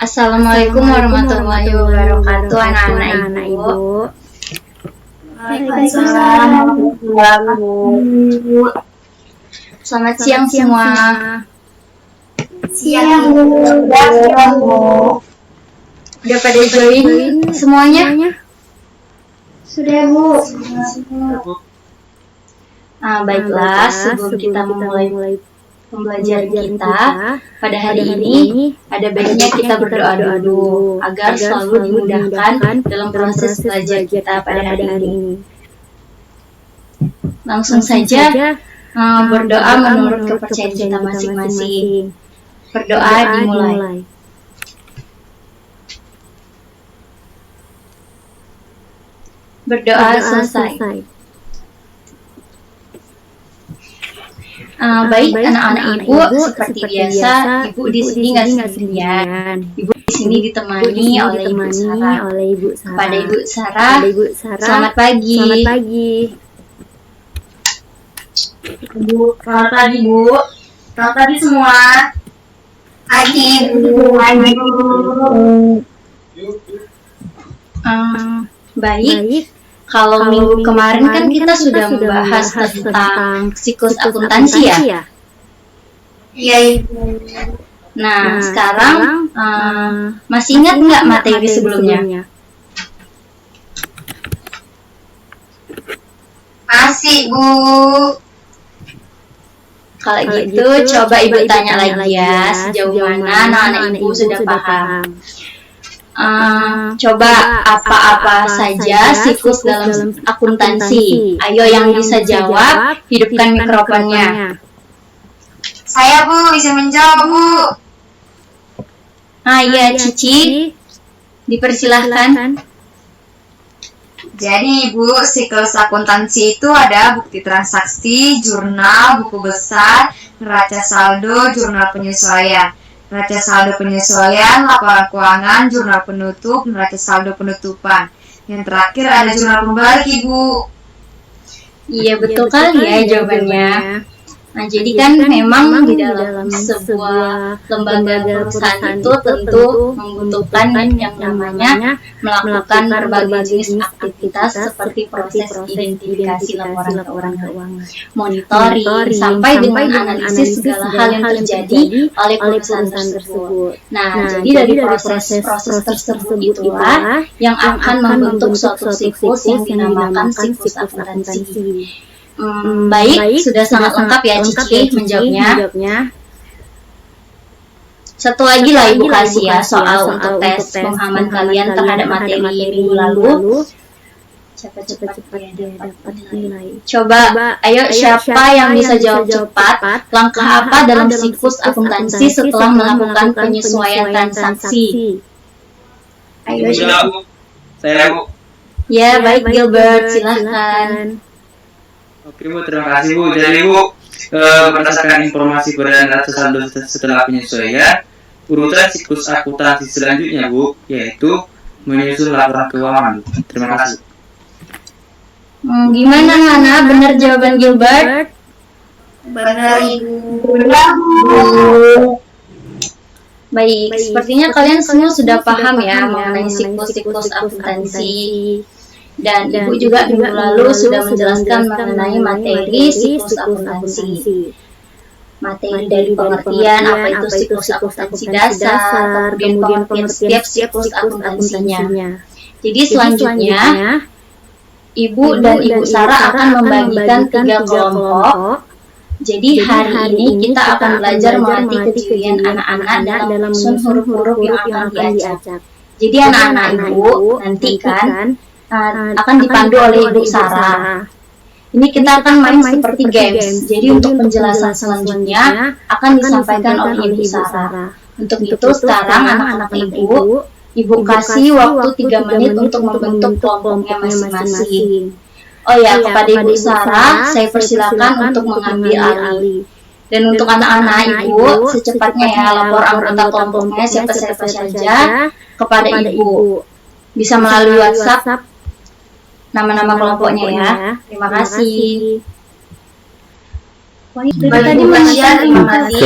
Assalamualaikum warahmatullahi wabarakatuh, anak-anak Ibu. Waalaikumsalam warahmatullahi wabarakatuh. Selamat siang semua. Siang Bu. Siang Bu. Udah pada join semuanya? Sudah Bu. Baiklah, sebelum kita memulai pembelajaran kita pada hari ini, ada baiknya kita berdoa dulu agar selalu dimudahkan dalam proses belajar kita pada hari ini. Langsung saja berdoa menurut kepercayaan kita masing-masing. Berdoa dimulai. Berdoa selesai. Baik anak-anak Ibu, seperti biasa, Ibu di sini nggak sendirian. Ibu di sini ditemani oleh Ibu Sarah. Kepada Ibu Sarah, selamat pagi. Bu, selamat pagi Bu. Selamat pagi semua. Pagi Bu. Baik. Kalau minggu kemarin kan kita sudah membahas tentang siklus akuntansi ya? Iya Ibu. Nah, sekarang masih ingat nggak materi sebelumnya? Masih Bu. Kalau gitu, coba Ibu tanya lagi ya, sejauh mana anak-anak Ibu sudah paham. Coba apa-apa saja siklus dalam akuntansi. Ayo yang bisa jawab, hidupkan mikrofonnya. Saya Bu, bisa menjawab Bu. Iya, Cici, dipersilahkan. Jadi Bu, siklus akuntansi itu ada bukti transaksi, jurnal, buku besar, neraca saldo, jurnal penyesuaian. Neraca saldo penyesuaian, laporan keuangan, jurnal penutup, neraca saldo penutupan. Yang terakhir ada jurnal pembalik Ibu. Iya, betul kali ya jawabannya. Nah, jadi kan memang di dalam sebuah lembaga perusahaan itu tentu membutuhkan yang namanya melakukan berbagai jenis aktivitas seperti proses identifikasi laporan keuangan, monitoring, sampai dengan analisis segala hal yang terjadi oleh perusahaan tersebut. Nah, jadi dari proses tersebut itulah yang akan membentuk suatu siklus yang dinamakan siklus akuntansi. Baik, sudah sangat lengkap ya Cici menjawabnya. Satu lagi lah Ibu kasih ya soal untuk tes pemahaman kalian terhadap materi minggu lalu. Cepat ya dapat nilai. Coba, ayo siapa yang bisa jawab cepat? Langkah apa dalam siklus akuntansi setelah melakukan penyesuaian transaksi? Ayo. Saya Bu. Ya, baik Gilbert, silahkan. Oke Bu, terima kasih Bu. Jadi Bu, berdasarkan informasi pada neraca saldo setelah penyesuaian, urutan siklus akuntansi selanjutnya Bu, yaitu menyusun laporan keuangan. Terima kasih. Gimana Hana? Benar jawaban Gilbert? Benar Ibu. Baik, sepertinya kalian semua sudah paham ya mengenai siklus-siklus akuntansi. Dan Ibu juga minggu lalu sudah menjelaskan mengenai materi siklus akuntansi. Materi dari pengertian apa itu siklus akuntansi dasar, kemudian pengertian setiap siklus akuntansinya. Jadi selanjutnya, Ibu dan Ibu Sarah akan membagikan 3 kelompok. Jadi hari ini kita akan belajar melatih kejelian anak-anak dalam menyusun huruf-huruf yang akan diacak. Jadi anak-anak Ibu nanti kan akan dipandu oleh Ibu Sarah. Ini kita akan main seperti games. Jadi untuk penjelasan selanjutnya akan disampaikan oleh Ibu Sarah. Untuk itu sekarang anak-anak Ibu kasih waktu 3 menit untuk membentuk kelompoknya masing-masing. Oh ya, kepada Ibu Sarah saya persilakan untuk mengambil alih. Dan untuk anak-anak Ibu, secepatnya ya lapor anggota kelompoknya siapa-siapa saja kepada Ibu. Bisa melalui WhatsApp nama-nama kelompoknya ya. Terima kasih. Baik Ibu Tasya, terima kasih.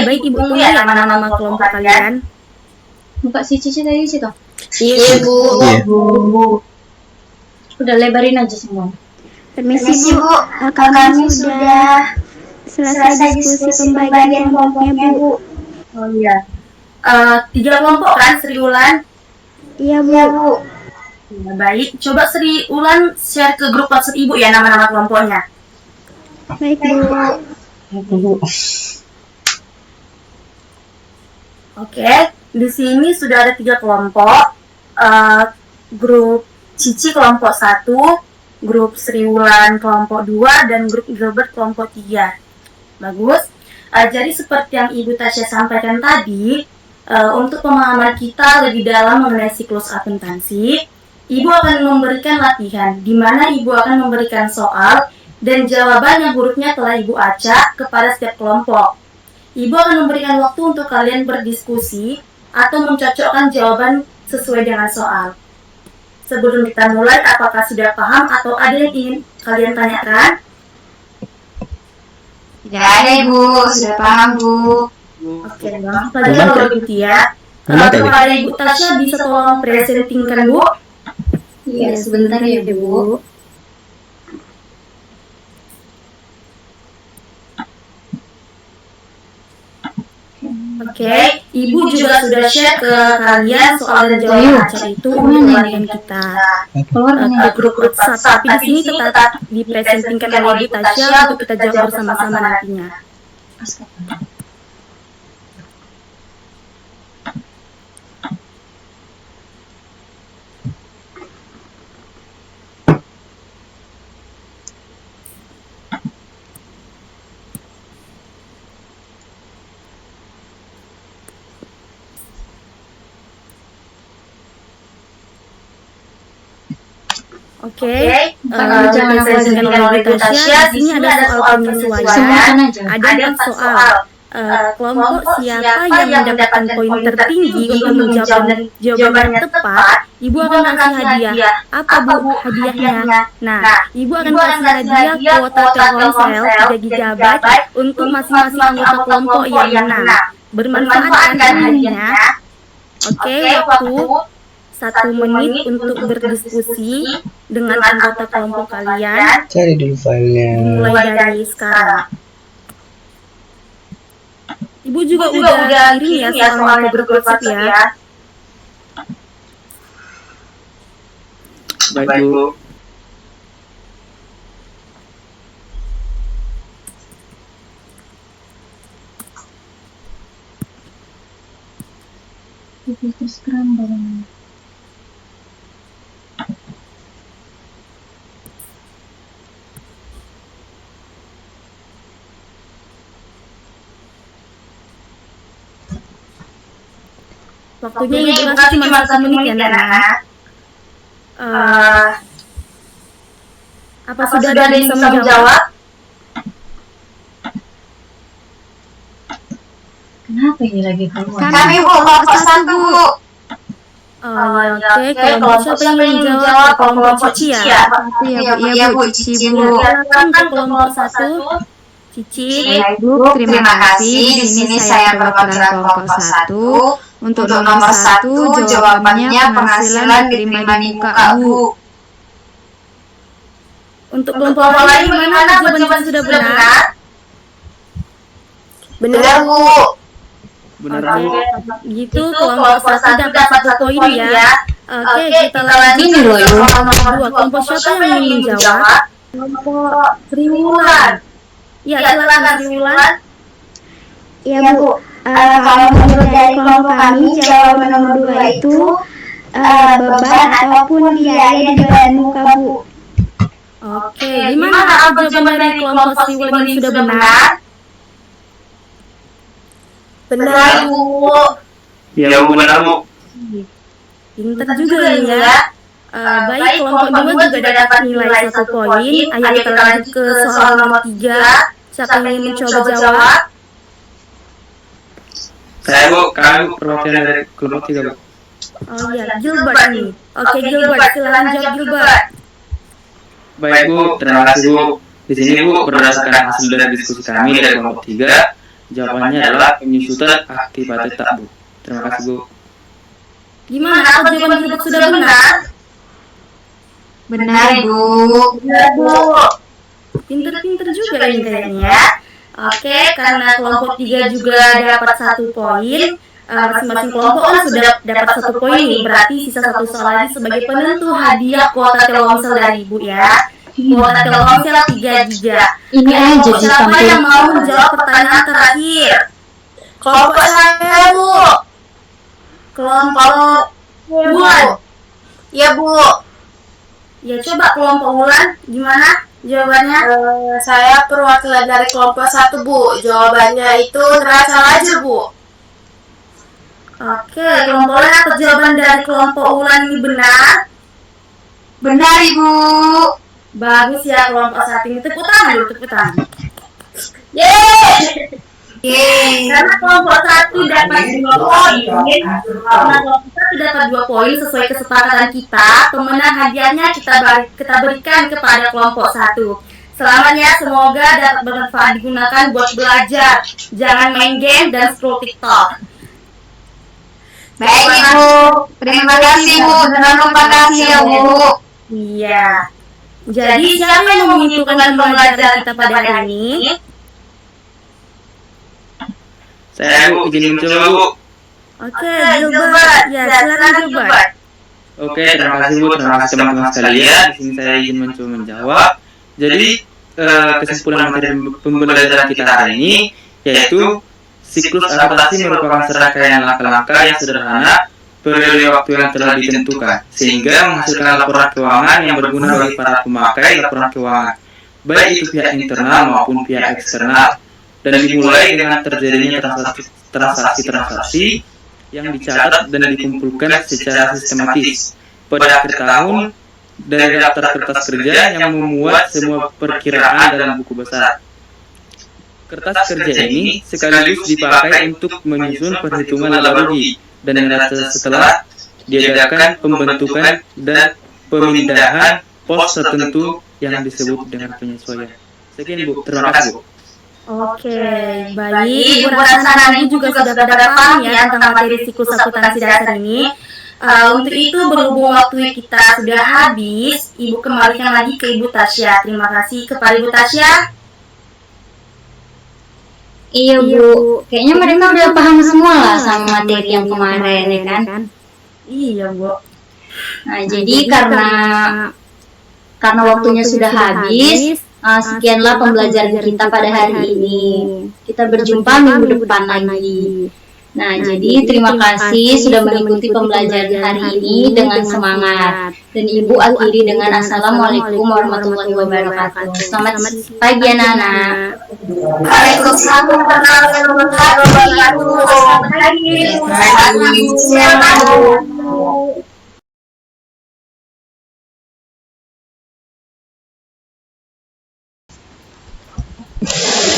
Baik Ibu, tunggu ya nama-nama kelompok kalian. Buka si Cici tadi situ. Iya, Bu. Udah lebarin aja semua. Permisi Bu, kami sudah selesai diskusi pembagian kelompoknya Bu. Oh iya. 3 kelompok kan Sri Ulan? Iya Bu. Ya, baik, coba Sri Ulan share ke grup WhatsApp Ibu ya nama-nama kelompoknya. Baik Bu. Oke, di sini sudah ada 3 kelompok. Grup Cici kelompok 1, grup Sri Ulan kelompok 2, dan grup Gilbert kelompok 3. Bagus. Jadi seperti yang Ibu Tasya sampaikan tadi, untuk pemahaman kita lebih dalam mengenai siklus akuntansi, Ibu akan memberikan latihan, di mana Ibu akan memberikan soal dan jawaban yang hurufnya telah Ibu acak kepada setiap kelompok. Ibu akan memberikan waktu untuk kalian berdiskusi atau mencocokkan jawaban sesuai dengan soal. Sebelum kita mulai, apakah sudah paham atau ada yang ingin kalian tanyakan? Tidak ada Ibu, sudah paham Bu. Oke, langsung saja kalau begitu ya. Kepada Ibu Tasya bisa tolong presentingkan Bu? Iya, sebentar ya Bu. Oke, Ibu juga sudah share ke kalian soal dan jawaban acara itu untuk kalian kita ke grup WhatsApp. Tapi di sini tetap dipresentingkan oleh Ibu Tasya untuk kita jawab bersama-sama nantinya. Oke, jangan presentingkan oleh Ibu Tasya. Di sini ada soal penyesuaian. Ada 4 soal. Kelompok siapa yang mendapatkan poin tertinggi untuk menjawab jawabannya tepat, Ibu akan kasih hadiah. Apa Bu hadiahnya? Nah, Ibu akan kasih hadiah kuota Telkomsel 3 GB untuk masing-masing anggota kelompok yang menang. Bermanfaat kan hadiahnya? Oke, waktu 1 menit untuk berdiskusi dengan anggota kelompok kalian. Cari dulu filenya. Mulai dari sekarang. Ibu juga udah kirim ya soalnya ke grup WhatsApp ya. Baik Bu. Terus terang banget. Waktunya Ibu kasih cuma 1 menit ya Nak. Apa sudah ada yang bisa menjawab? Kenapa ini lagi keluar? Kami Bu, kelompok 1 Bu. Oke, kelompok siapa yang menjawab? Kelompok Cici ya? Iya Bu, Cici Bu. Untuk kelompok 1, Cici. Baik Bu, terima kasih. Di sini saya perwakilan kelompok 1. Untuk nomor 1, jawabannya penghasilan diterima di muka Bu. Untuk kelompok lain bagaimana? Jawaban sudah benar? Benar Bu. Benar Bu. Gitu, kelompok 1 dapat 1 poin ya. Oke, kita lanjut Ini loh, ke nomor 2. Kelompok siapa yang ingin menjawab? Kelompok Sri Ulan. Ya, silakan Sri Ulan. Iya Bu. Kalau menurut dari kelompok kami, jawaban nomor 2 itu beban ataupun biaya di badan muka Bu. Oke, gimana apa jawaban dari kelompok Sri Ulan yang sudah benar? Benar Bu. Ya Bu, benar Bu. Pintar juga ya. Baik, kelompok 2 juga dapat nilai 1 poin. Ayo kita lanjut ke soal nomor 3. Siapa yang ingin mencoba jawab? Saya Bu, kami Bu, perwakilan dari kelompok 3 Bu. Oh iya, Gilbert nih. Oke Gilbert, silahkan jawab Gilbert. Baik Bu, terima kasih Bu. Di sini Bu, berdasarkan hasil dari diskusi kami dari kelompok 3, jawabannya adalah penyusutan aktivitas tak Bu. Terima kasih Bu. Gimana? Apa jawaban Gilbert sudah benar? Benar, Ibu. Benar Bu. Pinter-pinter juga ini kayaknya ya. Oke, karena kelompok 3 juga dapat 1 poin, masing-masing kelompok kan sudah dapat 1 poin nih, berarti sisa 1 soal lagi sebagai penentu hadiah kuota Telkomsel dari Ibu ya. Kuota Telkomsel 3 giga. Ini aja Kelompok siapa disampaikan. yang mau menjawab pertanyaan terakhir? Kelompok saya Bu. Kelompok Wulan. Ya Bu, Ya coba kelompok Wulan gimana jawabannya? saya perwakilan dari kelompok 1 Bu. Jawabannya itu neraca lajur Bu. Oke, kelompok Wulan apa jawaban dari kelompok Wulan ini benar? Benar, Ibu. Bagus ya kelompok 1 ini, tepuk tangan dulu, tepuk tangan. Yeay. Karena kelompok 1 dapat 2 poin, karena kelompok 1 dapat 2 poin sesuai kesepakatan kita, pemenang hadiahnya kita berikan kepada kelompok 1. Selamat ya, semoga dapat bermanfaat digunakan buat belajar. Jangan main game dan scroll TikTok. Baik, Ibu. Terima kasih, Bu. Jangan lupa kasih ya, Bu. Iya. Jadi siapa yang mau menentukan pembelajaran kita pada hari ini? Saya Bu, izin mencoba Bu. Oke, Gilbert. Ya, silakan Gilbert. Oke, terima kasih Bu, terima kasih teman-teman sekalian. Di sini saya izin mencoba menjawab. Jadi kesimpulan materi pembelajaran kita hari ini yaitu siklus akuntansi merupakan serangkaian langkah-langkah yang sederhana periode waktu yang telah ditentukan sehingga menghasilkan laporan keuangan yang berguna bagi para pemakai laporan keuangan, baik itu pihak internal maupun pihak eksternal, dan dimulai dengan terjadinya transaksi-transaksi yang dicatat dan dikumpulkan secara sistematis pada akhir tahun dari daftar kertas kerja yang memuat semua perkiraan dalam buku besar. Kertas kerja ini sekaligus dipakai untuk menyusun perhitungan laba rugi dan neraca setelah diadakan pembentukan dan pemindahan pos tertentu yang disebut dengan penyesuaian. Sekian Bu, terima kasih Bu. Oke, baik. Ibu rasa Ibu juga sudah pada paham ya tentang materi siklus akuntansi dasar ini. Untuk itu berhubung waktu kita sudah habis, Ibu kembalikan lagi ke Ibu Tasya. Terima kasih kepada Ibu Tasya. Iya Bu, kayaknya mereka udah paham semua lah sama materi yang kemarin ya kan. Iya Bu. Nah jadi karena waktunya sudah habis, sekianlah pembelajaran kita pada hari ini. Kita berjumpa minggu depan lagi. Nah, jadi terima kasih sudah mengikuti pembelajaran hari ini dengan semangat. Dan Ibu akhiri dengan Assalamualaikum warahmatullahi wabarakatuh. Selamat pagi anak-anak. Waalaikumsalam warahmatullahi wabarakatuh. Selamat pagi.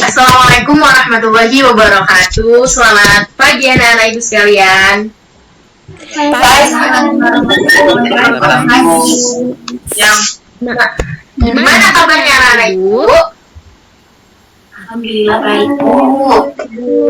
Assalamualaikum warahmatullahi wabarakatuh. Selamat pagi anak-anak ibu sekalian. Gimana kabarnya anak-anak ibu? Alhamdulillah baik, Bu.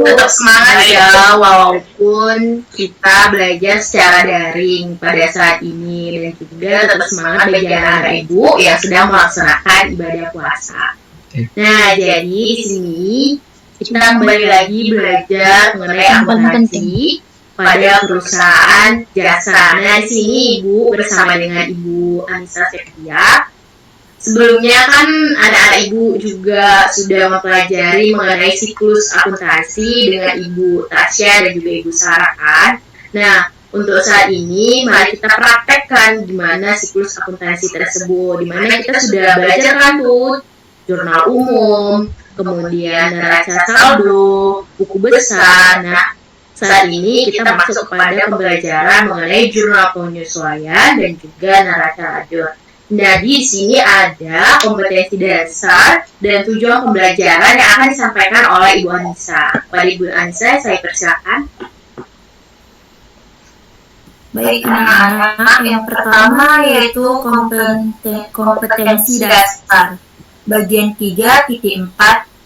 Tetap semangat ya, walaupun kita belajar secara daring pada saat ini, dan juga tetap semangat bagi anak-anak ibu yang sedang melaksanakan ibadah puasa. Nah, jadi di sini kita kembali lagi belajar mengenai akuntansi pada perusahaan jasa. Nah, di sini Ibu bersama dengan Ibu Anissa Septia. Sebelumnya kan anak-anak Ibu juga sudah mempelajari mengenai siklus akuntansi dengan Ibu Tasya dan juga Ibu Sarah kan. Nah, untuk saat ini mari kita praktekkan gimana siklus akuntansi tersebut. Dimana kita sudah belajar kan tuh jurnal umum, kemudian neraca saldo, buku besar. Nah, saat ini kita masuk kepada pembelajaran mengenai jurnal penyesuaian dan juga neraca lajur. Nah, di sini ada kompetensi dasar dan tujuan pembelajaran yang akan disampaikan oleh Ibu Anissa. Pada Ibu Anissa, saya persilakan. Baik anak-anak, yang pertama yaitu kompetensi dasar. Bagian 3.4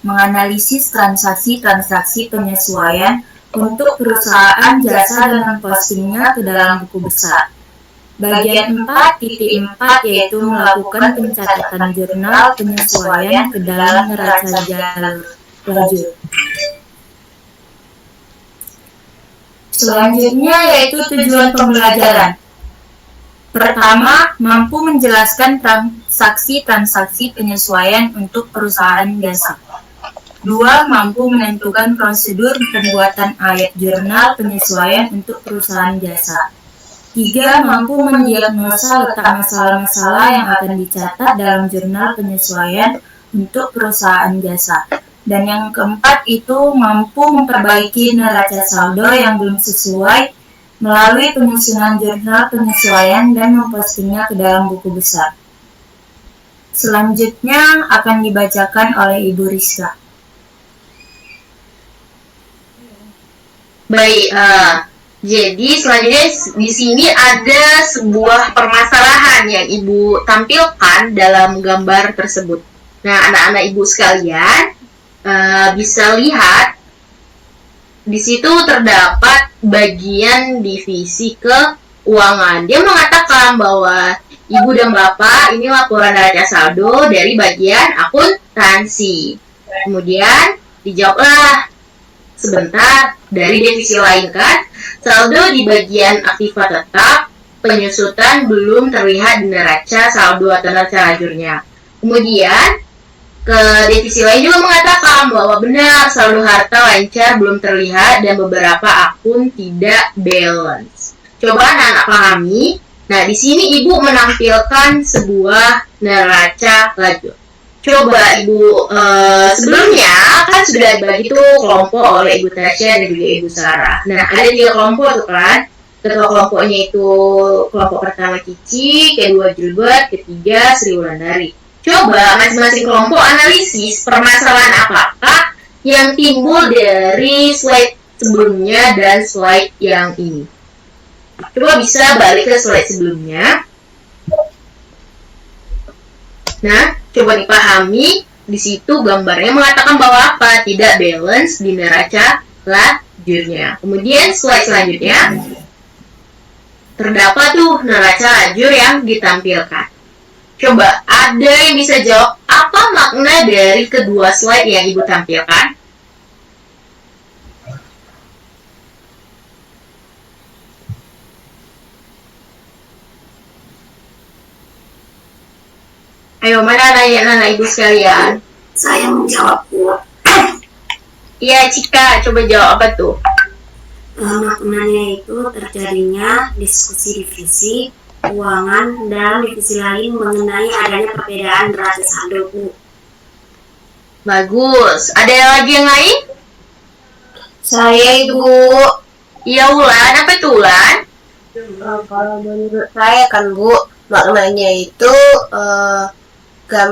menganalisis transaksi-transaksi penyesuaian untuk perusahaan jasa dan mempostingnya ke dalam buku besar. Bagian 4.4 yaitu melakukan pencatatan jurnal penyesuaian ke dalam neraca lajur. Selanjutnya yaitu tujuan pembelajaran. Pertama, mampu menjelaskan transaksi-transaksi penyesuaian untuk perusahaan jasa. 2. Mampu menentukan prosedur pembuatan ayat jurnal penyesuaian untuk perusahaan jasa. 3. Mampu mendiagnosa letak masalah-masalah yang akan dicatat dalam jurnal penyesuaian untuk perusahaan jasa. Dan yang keempat itu mampu memperbaiki neraca saldo yang belum sesuai melalui penyusunan jurnal penyesuaian dan mempostingnya ke dalam buku besar. Selanjutnya akan dibacakan oleh Ibu Rizka. Baik, jadi selanjutnya di sini ada sebuah permasalahan yang Ibu tampilkan dalam gambar tersebut. Nah, anak-anak Ibu sekalian bisa lihat di situ terdapat bagian divisi keuangan. Dia mengatakan bahwa Ibu dan Bapak ini laporan neraca saldo dari bagian akuntansi. Kemudian dijawablah sebentar dari divisi lain kan, saldo di bagian aktiva tetap, penyusutan belum terlihat di neraca saldo atau neraca lajurnya. Kemudian ke divisi lain juga mengatakan bahwa benar saldo harta lancar belum terlihat dan beberapa akun tidak balance. Coba anak-anak pahami. Nah, di sini Ibu menampilkan sebuah neraca lajur. Coba Ibu, sebelumnya kan sudah dibagi tuh kelompok oleh Ibu Tasya dan juga Ibu Sarah. Nah, ada 3 kelompok tuh kan. Ketua kelompoknya itu kelompok pertama Cici, kedua Gilbert, ketiga Sri Wulandari. Coba masing-masing kelompok analisis permasalahan apakah yang timbul dari slide sebelumnya dan slide yang ini. Coba bisa balik ke slide sebelumnya. Nah, coba dipahami, di situ gambarnya mengatakan bahwa apa? Tidak balance di neraca lajurnya. Kemudian slide selanjutnya, terdapat tuh neraca lajur yang ditampilkan. Coba, ada yang bisa jawab apa makna dari kedua slide yang Ibu tampilkan? Ayo, mana anak-anak Ibu sekalian? Saya menjawab, Bu. Iya, Cika, coba jawab apa tuh? Maknanya itu terjadinya diskusi divisi keuangan dan divisi lain mengenai adanya perbedaan neraca saldo, Bu. Bagus. Ada lagi yang lain? Saya Ibu, Iya, Ulan. Apa itu, Ulan? kalau menurut saya kan Bu, maknanya itu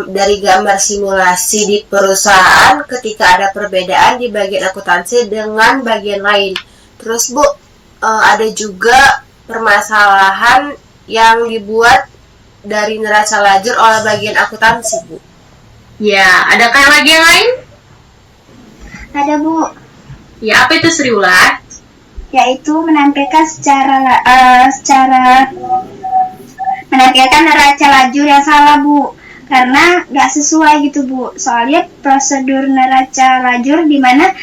dari gambar simulasi di perusahaan ketika ada perbedaan di bagian akuntansi dengan bagian lain. Terus Bu, ada juga permasalahan yang dibuat dari neraca lajur oleh bagian akuntansi, Bu. Ya, adakah lagi yang lain? Ada, Bu, Ya, apa itu, Sri Ulan? yaitu menampilkan secara menampilkan neraca lajur yang salah, Bu, karena nggak sesuai gitu, Bu. Soalnya prosedur neraca lajur di mana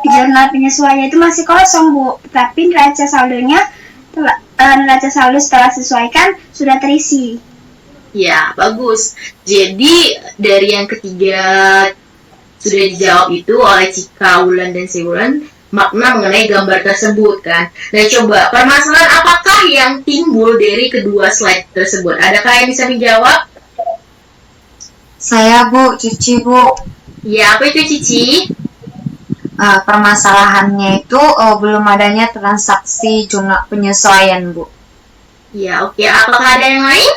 jurnal penyesuaiannya itu masih kosong, Bu, tapi neraca saldonya neraca saldo setelah sesuaikan sudah terisi. Ya, bagus. Jadi, dari yang ketiga sudah dijawab itu oleh Cika, Ulan, dan Sri Wulan, makna mengenai gambar tersebut kan. Nah, coba permasalahan apakah yang timbul dari kedua slide tersebut? Adakah yang bisa menjawab? Saya Bu, Cici Bu. Ya, apa itu, Cici? Permasalahannya itu belum adanya transaksi jurnal penyesuaian, Bu. Ya, oke. Apakah ada yang lain?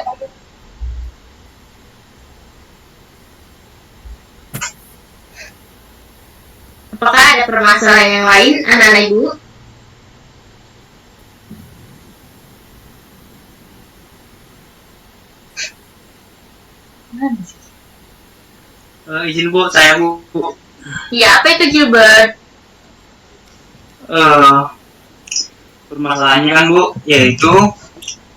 Apakah ada permasalahan yang lain, anak-anak ibu? Izin Bu, saya Bu. Ya, apa itu Gilbert? Permasalahannya kan Bu, yaitu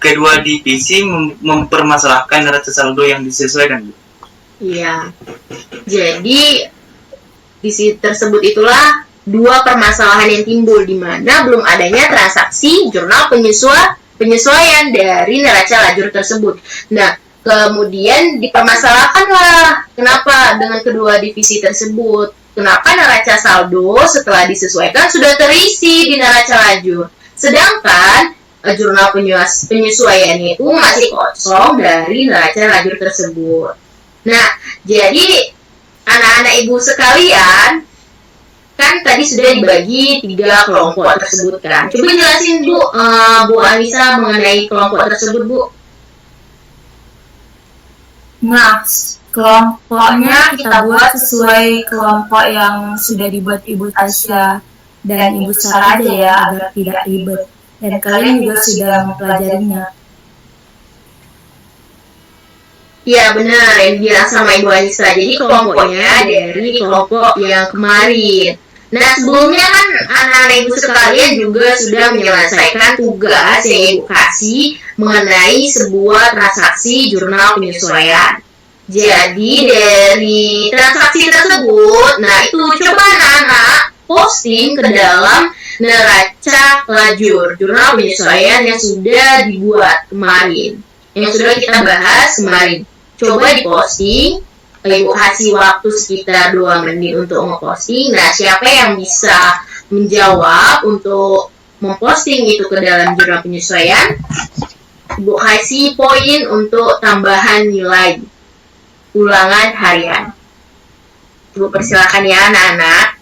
kedua divisi mempermasalahkan neraca saldo yang disesuaikan Bu. Iya. Jadi di sisi tersebut itulah dua permasalahan yang timbul di mana belum adanya transaksi jurnal penyesuaian dari neraca lajur tersebut. Nah, kemudian dipermasalahkanlah kenapa dengan kedua divisi tersebut. Kenapa neraca saldo setelah disesuaikan sudah terisi di neraca lajur, sedangkan jurnal penyesuaian itu masih kosong dari neraca lajur tersebut. Nah, jadi anak-anak ibu sekalian, kan tadi sudah dibagi 3 kelompok tersebut kan. Coba jelasin Bu, Bu Anissa mengenai kelompok tersebut Bu. Nah, kelompoknya kita buat sesuai kelompok yang sudah dibuat Ibu Tasya dan Ibu Sarah aja ya, agar tidak ribet. Dan kalian juga sudah mempelajarinya. Ya benar, yang bilang sama Ibu Anissa. Jadi kelompoknya dari kelompok yang kemarin. Nah, sebelumnya kan anak-anak ibu sekalian juga sudah menyelesaikan tugas yang ibu kasih mengenai sebuah transaksi jurnal penyesuaian. Jadi dari transaksi tersebut, nah itu coba anak-anak posting ke dalam neraca lajur jurnal penyesuaian yang sudah dibuat kemarin, yang sudah kita bahas kemarin. Coba diposting. Ibu kasih waktu sekitar 2 menit untuk memposting. Nah, siapa yang bisa menjawab untuk memposting itu ke dalam jurnal penyesuaian, Ibu kasih poin untuk tambahan nilai ulangan harian. Ibu persilakan ya anak-anak.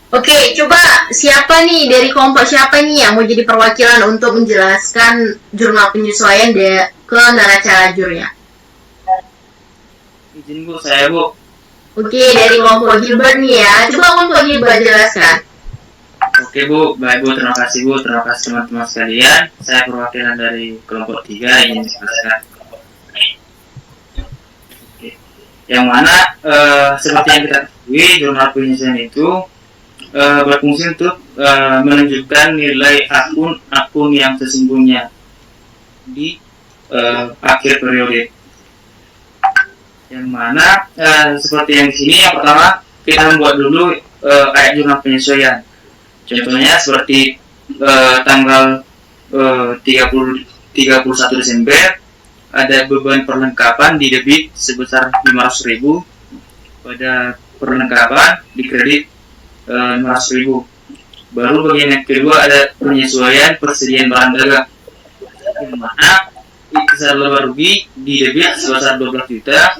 Oke, coba siapa nih dari kelompok siapa nih yang mau jadi perwakilan untuk menjelaskan jurnal penyesuaian ke neraca lajurnya? Izin Bu, saya Bu. Oke, dari kelompok Gilbert nih ya. Coba kelompok Gilbert jelaskan. Oke Bu, baik Bu, terima kasih Bu, terima kasih teman-teman sekalian. Saya perwakilan dari kelompok 3 yang dijelaskan. Oke. Yang mana seperti yang kita ketahui, jurnal penyesuaian itu berfungsi untuk menunjukkan nilai akun yang sesungguhnya di akhir periode. Yang mana seperti yang di sini, yang pertama kita membuat dulu ayat jurnal penyesuaian. Contohnya seperti tanggal 31 Desember ada beban perlengkapan di debit sebesar 500.000, pada perlengkapan di kredit 500.000. Baru bagian yang kedua ada penyesuaian persediaan barang dagang, yang mana besar laba rugi di debit sebesar 12 juta,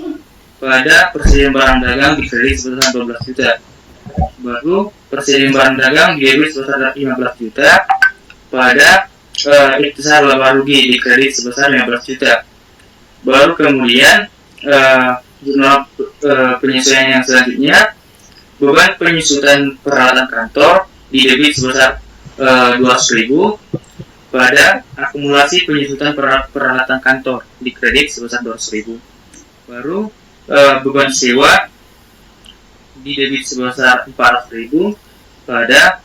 pada persediaan barang dagang di kredit sebesar 12 juta. Baru persediaan barang dagang di debit sebesar 15 juta, pada besar laba rugi di kredit sebesar 15 juta. Baru kemudian jurnal penyesuaian yang selanjutnya, beban penyusutan peralatan kantor di debit sebesar 200.000, pada akumulasi penyusutan peralatan kantor di kredit sebesar 200.000. Baru beban sewa di debit sebesar 400.000, pada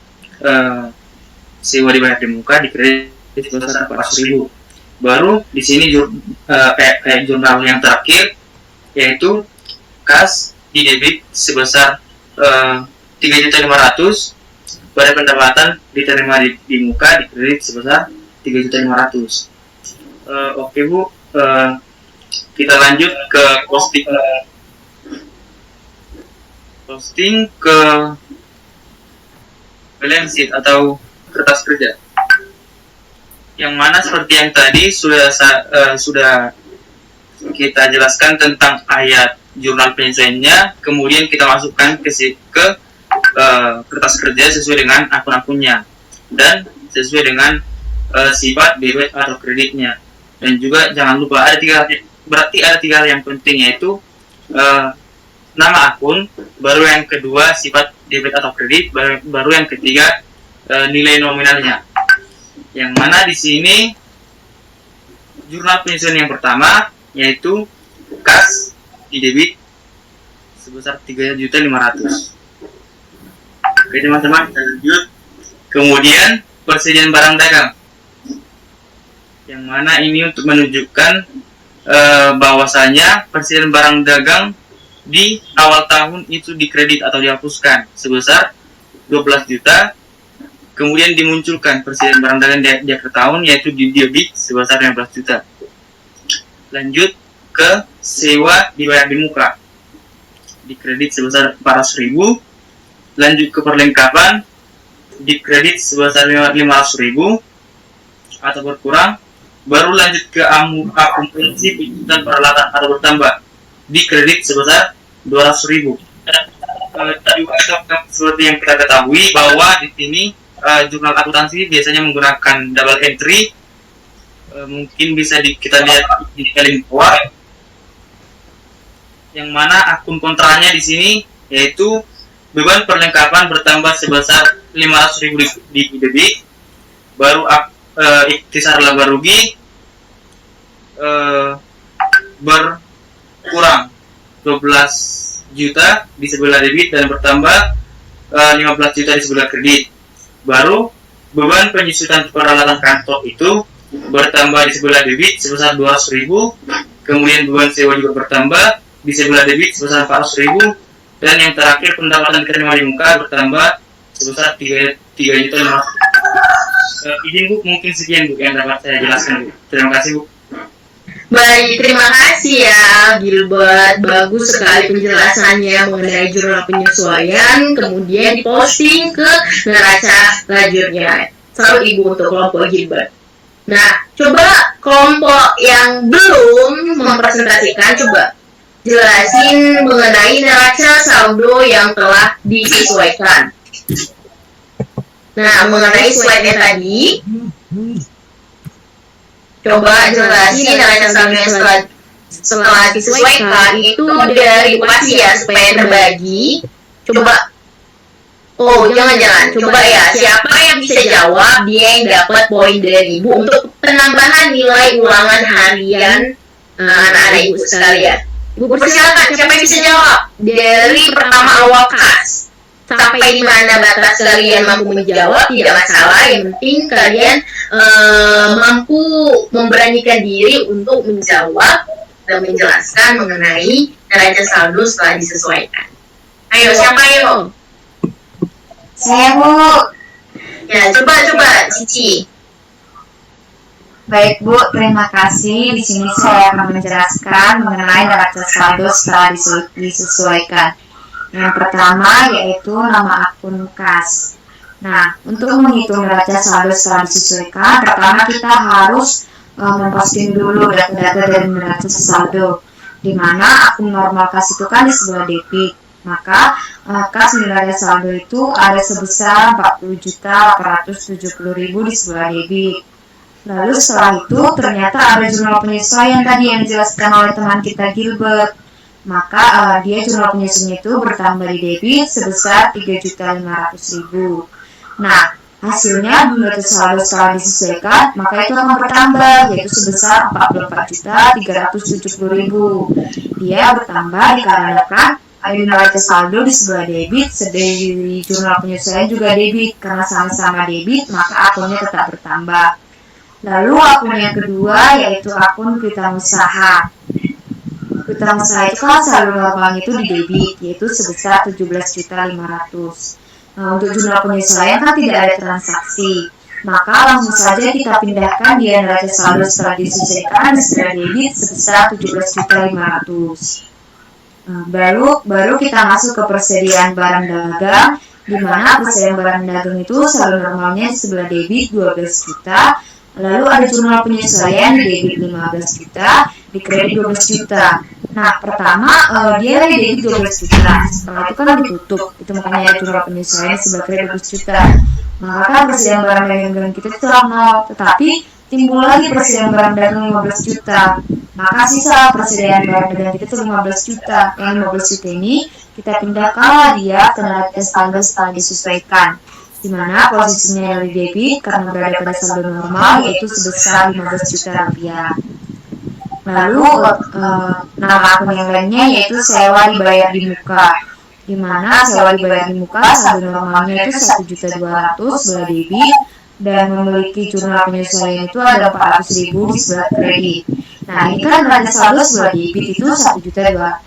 sewa dibayar di muka di kredit sebesar 400.000. Baru di sini jurnal yang terakhir yaitu kas di debit sebesar 3.500.000 pada pendapatan diterima di muka di kredit sebesar 3.500.000. Oke Bu, kita lanjut ke posting ke balance sheet atau kertas kerja, yang mana seperti yang tadi sudah kita jelaskan tentang ayat jurnal penyesuaiannya, kemudian kita masukkan ke kertas kerja sesuai dengan akun-akunnya dan sesuai dengan sifat debit atau kreditnya. Dan juga jangan lupa ada tiga hal yang penting, yaitu nama akun, baru yang kedua sifat debit atau kredit, baru yang ketiga nilai nominalnya. Yang mana di sini jurnal penyesuaian yang pertama yaitu kas di debit sebesar 3.500.000. Oke teman-teman, kita lanjut. Kemudian persediaan barang dagang, yang mana ini untuk menunjukkan bahwasanya persediaan barang dagang di awal tahun itu dikredit atau dihapuskan sebesar 12 juta. Kemudian dimunculkan persediaan barang dagang di akhir tahun yaitu di debit sebesar 15 juta. Lanjut ke sewa dibayar di muka, dikredit sebesar 400.000. Lanjut ke perlengkapan, dikredit sebesar 500.000 atau berkurang. Baru lanjut ke akumulasi dan peralatan atau bertambah, dikredit sebesar 200.000. Seperti yang kita ketahui bahwa di sini jurnal akuntansi biasanya menggunakan double entry. Mungkin bisa kita lihat di paling bawah, yang mana akun kontranya di sini yaitu beban perlengkapan bertambah sebesar 500.000 di debit, baru ikhtisar laba rugi berkurang 12 juta di sebelah debit dan bertambah 15 juta di sebelah kredit. Baru beban penyusutan peralatan kantor itu bertambah di sebelah debit sebesar 200.000, kemudian beban sewa juga bertambah di sebelah debit sebesar 400.000, dan yang terakhir pendapatan diterima di muka bertambah sebesar 3.500.000. Izin Bu, mungkin sekian Bu yang dapat saya jelaskan Bu. Terima kasih Bu. Baik, terima kasih ya Gilbert. Bagus sekali penjelasannya mengenai jurnal penyesuaian, kemudian diposting ke neraca lajurnya. Salut Ibu untuk kelompok Gilbert. Nah, coba kelompok yang belum mempresentasikan, coba jelasin mengenai neraca saldo yang telah disesuaikan. Nah, mengenai slide-nya tadi, coba jelasin neraca saldo yang setelah disesuaikan itu dari Bupati ya, supaya terbagi. Coba, jangan-jangan, coba ya, siapa yang bisa jawab, dia yang dapat poin dari Ibu untuk penambahan nilai ulangan harian anak-anak Ibu sekalian. Ibu persilakan, siapa yang bisa jawab? Dari pertama awal kas sampai di mana batas kalian mampu menjawab, tidak masalah. Yang penting kalian mampu memberanikan diri untuk menjawab dan menjelaskan mengenai neraca saldo setelah disesuaikan. Ayo, siapa ayo? Saya Bu. Ya, coba Cici. Baik Bu, terima kasih. Di sini saya akan menjelaskan mengenai neraca saldo setelah disesuaikan. Yang pertama yaitu nama akun kas. Nah, untuk menghitung neraca saldo setelah disesuaikan, pertama kita harus memposting dulu data-data dari neraca saldo, di mana akun normal kas itu kan di sebelah debit. Maka kas neraca saldo itu ada sebesar 40.870.000 di sebelah debit. Lalu setelah itu ternyata ada jurnal penyesuaian tadi yang dijelaskan oleh teman kita Gilbert. Maka dia jurnal penyesuaian itu bertambah di debit sebesar 3.500.000. Nah, hasilnya neraca saldo setelah disesuaikan, maka itu akan bertambah, yaitu sebesar 44.370.000. Dia bertambah dikarenakan Ada neraca saldo di sebelah debit, di jurnal penyesuaian juga debit. Karena sama-sama debit, maka akunnya tetap bertambah. Lalu akun yang kedua yaitu akun piutang usaha. Piutang usaha itu kan saldo normalnya itu di debit, yaitu sebesar 17.500.000. Nah, untuk jurnal penyesuaian kan tidak ada transaksi, maka langsung saja kita pindahkan dia neraca saldo setelah disesuaikan di sebelah debit sebesar 17.500.000. Nah, baru kita masuk ke persediaan barang dagang, di mana persediaan barang dagang itu saldo normalnya di sebelah debit 12 juta, lalu ada jurnal penyesuaian di debit 15 juta, di kredit 12 juta. Nah, pertama dia lagi debit 12 juta, setelah itu kan ditutup, itu makanya jurnal penyesuaian sebelah kredit 12 juta. Maka kan persediaan barang dagang kita itu telah nol, tetapi timbul lagi persediaan barang dagang 15 juta. Maka sisa persediaan barang dagang kita itu 15 juta. Yang 15 juta ini kita pindahkan dia ke neraca saldo setelah disesuaikan, di mana posisinya yang debit karena berada pada saldo normal yaitu sebesar 15 juta rupiah. Lalu nama akun yang lainnya yaitu sewa dibayar di muka, di mana sewa dibayar di muka saldo normalnya itu 1.200.000 sebelah debit dan memiliki jurnal penyesuaian itu ada 400.000 di sebelah kredit. Nah, ini kan neraca saldo sebelah debit itu 1.200.000,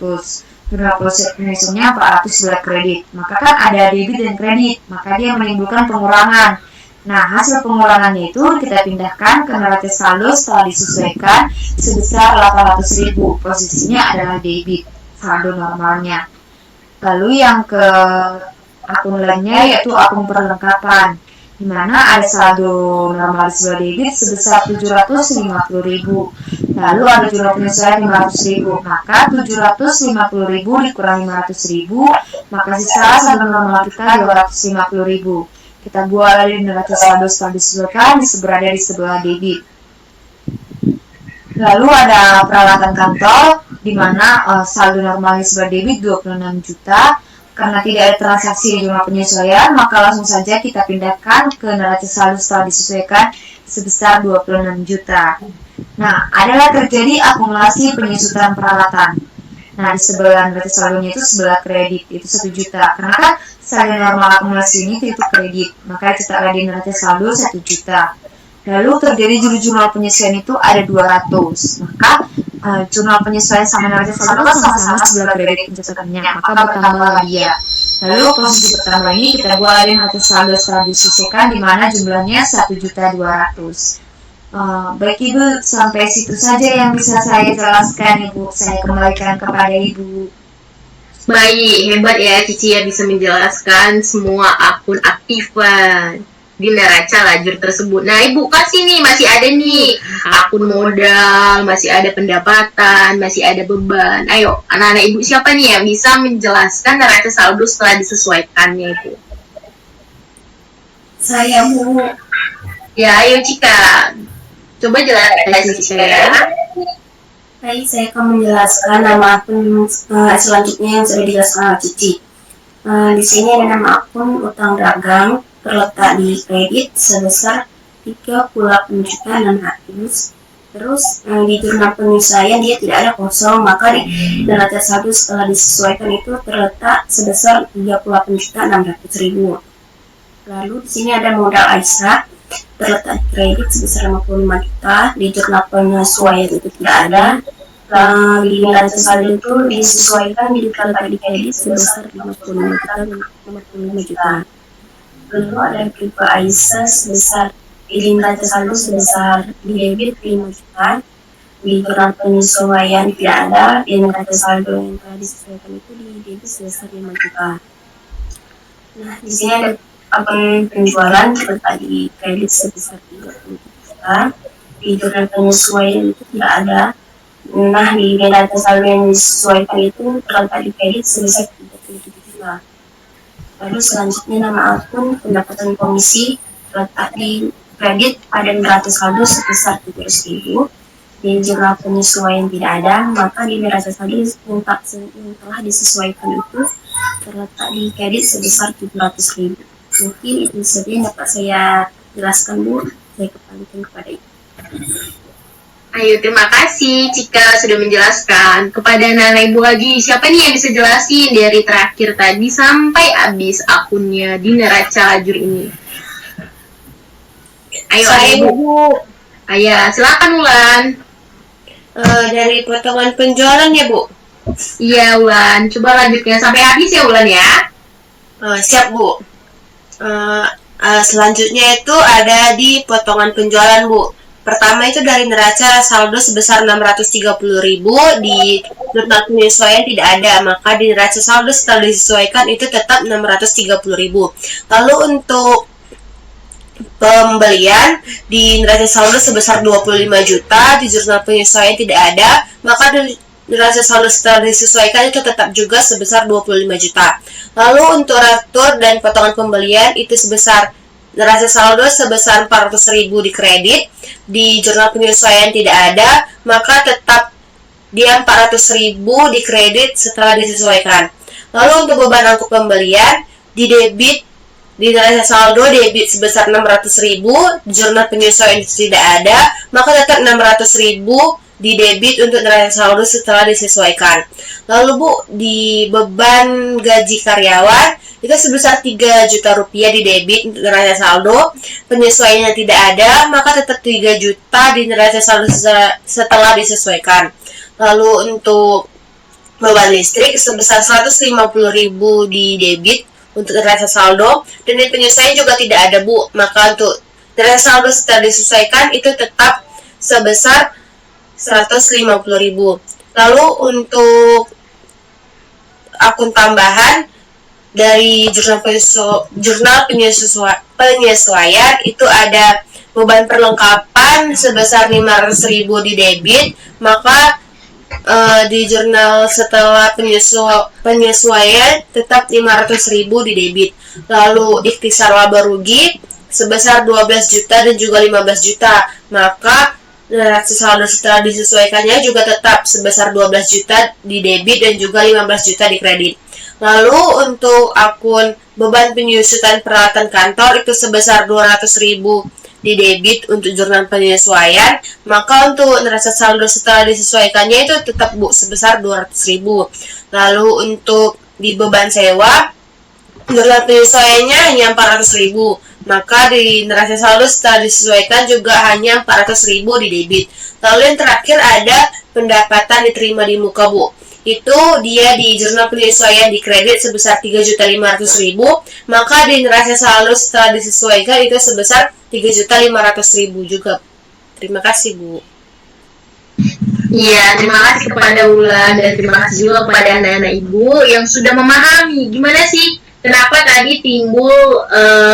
jurnal penyesuaiannya 400 sebelah kredit. Maka kan ada debit dan kredit, maka dia menimbulkan pengurangan. Nah, hasil pengurangannya itu kita pindahkan ke neraca saldo setelah disesuaikan sebesar 800.000. Posisinya adalah debit, saldo normalnya. Lalu yang ke akun lainnya yaitu akun perlengkapan, di mana ada saldo normal sebelah debit sebesar 750.000. Lalu ada jurnal penyesuaian 500.000. Maka 750.000 dikurangi 500.000, maka sisa saldo normal kita 250.000. Kita buat di neraca saldo setelah disesuaikan berada di sebelah debit. Lalu ada peralatan kantor, di mana saldo normalnya sebelah debit 26 juta. Karena tidak ada transaksi di jurnal penyesuaian, maka langsung saja kita pindahkan ke neraca saldo setelah disesuaikan sebesar 26 juta. Nah, adalah terjadi akumulasi penyusutan peralatan. Nah, di sebelah neraca saldonya itu sebelah kredit, itu 1 juta. Karena kan saldo normal akumulasi ini itu kredit, maka cetaklah di neraca saldo 1 juta. Lalu terjadi jurnal penyesuaian itu ada 200. Maka jurnal penyesuaian sama neraca saldo sama-sama sebelah kredit pencatatannya, maka bertambah dia. Lalu posisi pertama ini kita buat di neraca saldo setelah disesuaikan, di mana jumlahnya 1.200.000. Baik Ibu, sampai situ saja yang bisa saya jelaskan Ibu. Saya kembalikan kepada Ibu. Baik, hebat ya Cici ya bisa menjelaskan semua akun aktifan di neraca lajur tersebut. Nah, Ibu kasih nih, masih ada nih akun modal, masih ada pendapatan, masih ada beban. Ayo, anak-anak Ibu siapa nih yang bisa menjelaskan neraca saldo setelah disesuaikannya itu? Saya Bu. Ya, ayo Cika. Coba jelasin Cika ya. Baik, saya akan menjelaskan nama akun selanjutnya yang sudah dijelaskan oleh Cici. Di sini ada nama akun utang dagang terletak di kredit sebesar 38.600.000. Terus di jurnal penyesuaian dia tidak ada kosong, maka di neraca saldo setelah disesuaikan itu terletak sebesar 38.600.000. Lalu di sini ada modal Aisyah terletak di kredit sebesar 55 juta, di jurnal penyesuaian itu tidak ada. Di neraca saldo itu disesuaikan di terletak di kredit sebesar 55 juta. Lalu ada Kripa Aisyah sebesar di neraca saldo sebesar di debit 5 juta, di jurnal penyesuaian tidak ada, di neraca saldo yang telah disesuaikan itu di debit sebesar 5 juta. Nah, di sini ada akun penjualan terletak di kredit sebesar 30 juta, di jurnal penyesuaian itu tidak ada. Nah, di neraca saldo yang disesuaikan itu terletak di kredit sebesar 37 juta. Lalu selanjutnya nama akun pendapatan komisi terletak di kredit pada neraca saldo sebesar 700.000. Di jurnal penyesuaian tidak ada, maka di neraca saldo yang telah disesuaikan itu terletak di kredit sebesar 700.000. Mungkin itu saja yang dapat saya jelaskan Bu. Saya kembalikan kepada Ibu. Ayo, terima kasih Cika sudah menjelaskan. Kepada Nana Ibu lagi, siapa nih yang bisa jelasin dari terakhir tadi sampai habis akunnya di neraca lajur ini? Ayo, Saya Ibu. Bu, Ayo, silakan Ulan. dari potongan penjualan ya Bu. Iya, Ulan. Coba lanjutkan sampai habis ya, Ulan ya. Siap Bu. Selanjutnya itu ada di potongan penjualan Bu. Pertama itu dari neraca saldo sebesar 630.000, di jurnal penyesuaian tidak ada, maka di neraca saldo setelah disesuaikan itu tetap 630.000. Lalu untuk pembelian di neraca saldo sebesar 25 juta, di jurnal penyesuaian tidak ada, maka di neraca saldo setelah disesuaikan itu tetap juga sebesar 25 juta. Lalu untuk retur dan potongan pembelian itu sebesar neraca saldo sebesar 400.000 di kredit, di jurnal penyesuaian tidak ada, maka tetap dia 400.000 di kredit setelah disesuaikan. Lalu untuk beban angkut pembelian di debit, di neraca saldo debit sebesar 600.000, di jurnal penyesuaian tidak ada, maka tetap 600.000 di debit untuk neraca saldo setelah disesuaikan. Lalu Bu, di beban gaji karyawan itu sebesar 3 juta rupiah di debit untuk neraca saldo, penyesuaiannya tidak ada, maka tetap 3 juta di neraca saldo setelah disesuaikan. Lalu untuk beban listrik sebesar 150.000 di debit untuk neraca saldo, dan di penyesuaian juga tidak ada Bu, maka untuk neraca saldo setelah disesuaikan itu tetap sebesar 150.000. Lalu untuk akun tambahan dari jurnal penyesuaian itu ada beban perlengkapan sebesar 500.000 di debit, maka di jurnal setelah penyesuaian tetap 500.000 di debit. Lalu ikhtisar laba rugi sebesar 12 juta dan juga 15 juta, maka neraca saldo setelah disesuaikannya juga tetap sebesar 12 juta di debit dan juga 15 juta di kredit. Lalu untuk akun beban penyusutan peralatan kantor itu sebesar 200.000 di debit untuk jurnal penyesuaian, maka untuk neraca saldo setelah disesuaikannya itu tetap Bu sebesar 200.000. Lalu untuk di beban sewa, jurnal penyesuaiannya hanya 400.000, maka di neraca saldo setelah disesuaikan juga hanya 400.000 di debit. Lalu yang terakhir ada pendapatan diterima di muka Bu. Itu dia di jurnal penyesuaian di kredit sebesar 3.500.000, maka di neraca saldo setelah disesuaikan itu sebesar 3.500.000 juga. Terima kasih Bu. Iya, terima kasih kepada Ulan dan terima kasih juga kepada anak-anak Ibu yang sudah memahami gimana sih kenapa tadi timbul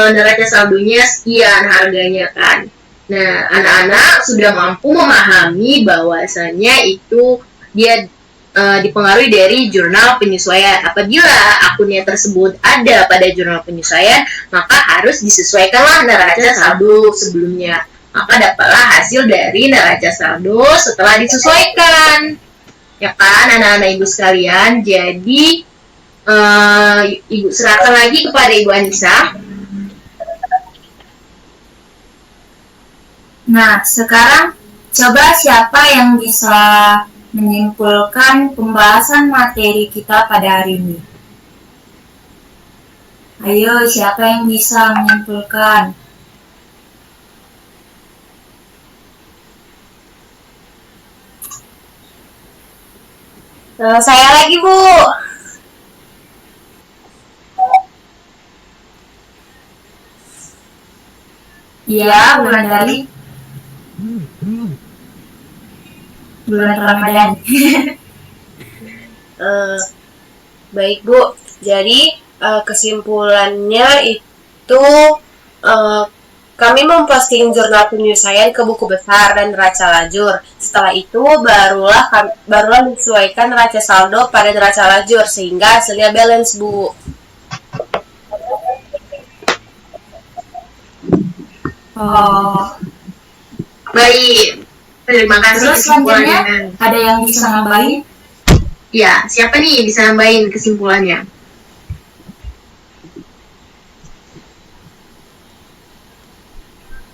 neraca saldonya sekian harganya kan. Nah, anak-anak sudah mampu memahami bahwasannya itu dia dipengaruhi dari jurnal penyesuaian. Apabila akunnya tersebut ada pada jurnal penyesuaian, maka harus disesuaikanlah neraca saldo sebelumnya. Maka dapatlah hasil dari neraca saldo setelah disesuaikan. Ya kan, anak-anak Ibu sekalian. Jadi, Ibu serahkan lagi kepada Ibu Anissa. Nah, sekarang coba siapa yang bisa menyimpulkan pembahasan materi kita pada hari ini? Ayo, siapa yang bisa menyimpulkan? Saya lagi Bu. Iya, bulan dari bulan Ramadan. Baik Bu, jadi kesimpulannya itu kami memposting jurnal penyesuaian ke buku besar dan neraca lajur. Setelah itu barulah menyesuaikan neraca saldo pada neraca lajur sehingga hasilnya balance Bu. Oh, Baik, terima kasih terus selanjutnya kesimpulannya. ada yang bisa nambahin? Ya, siapa nih yang bisa nambahin kesimpulannya?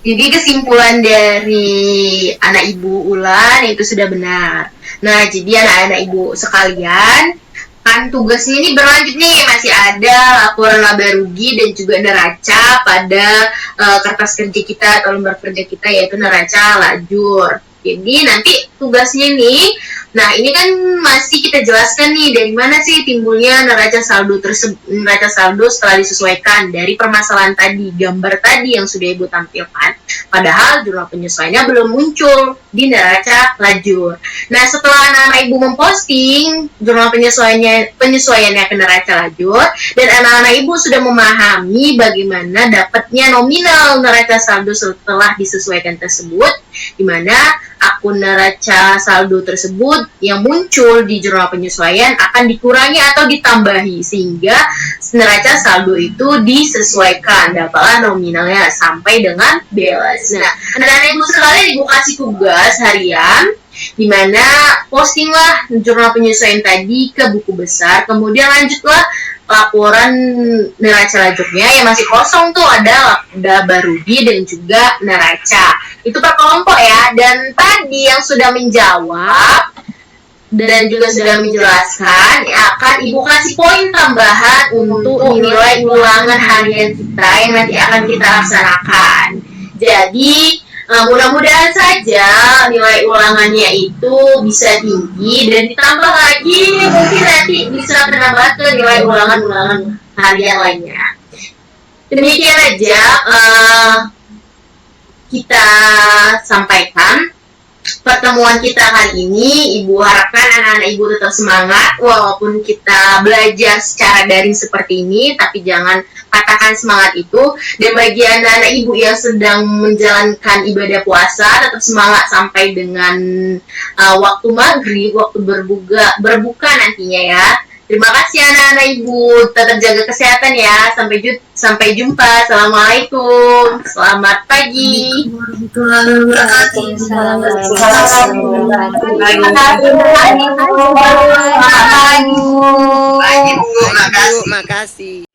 Jadi kesimpulan dari anak ibu Ulan itu sudah benar. Nah, jadi anak-anak ibu sekalian, kan tugasnya ini berlanjut nih, masih ada laporan laba rugi dan juga neraca pada kertas kerja kita atau lembar kerja kita, yaitu neraca lajur. Jadi nanti tugasnya nih, nah ini kan masih kita jelaskan nih dari mana sih timbulnya neraca saldo setelah disesuaikan dari permasalahan tadi, gambar tadi yang sudah Ibu tampilkan. Padahal jurnal penyesuaiannya belum muncul di neraca lajur. Nah, setelah anak-anak Ibu memposting jurnal penyesuaiannya ke neraca lajur, dan anak-anak Ibu sudah memahami bagaimana dapatnya nominal neraca saldo setelah disesuaikan tersebut, di mana akun neraca saldo tersebut yang muncul di jurnal penyesuaian akan dikurangi atau ditambahi sehingga neraca saldo itu disesuaikan, dapatlah nominalnya sampai dengan balance. Nah, anak-anak Ibu sekalian, Ibu kasih tugas harian di mana postinglah jurnal penyesuaian tadi ke buku besar, kemudian lanjutlah laporan neraca lajurnya yang masih kosong tuh ada laba rugi dan juga neraca. Itu per kelompok ya. Dan tadi yang sudah menjawab dan juga sudah menjelaskan akan Ibu kasih poin tambahan untuk nilai ulangan harian kita yang nanti akan kita laksanakan. Jadi mudah-mudahan saja nilai ulangannya itu bisa tinggi dan ditambah lagi mungkin nanti bisa menambah ke nilai ulangan harian lainnya. Demikian aja kita sampaikan pertemuan kita kali ini. Ibu harapkan anak-anak Ibu tetap semangat walaupun kita belajar secara daring seperti ini, tapi jangan patahkan semangat itu. Dan bagi anak-anak Ibu yang sedang menjalankan ibadah puasa, tetap semangat sampai dengan waktu maghrib, waktu berbuka nantinya ya. Terima kasih anak-anak Ibu, tetap jaga kesehatan ya. Sampai jumpa. Assalamualaikum. Selamat pagi. Makasih.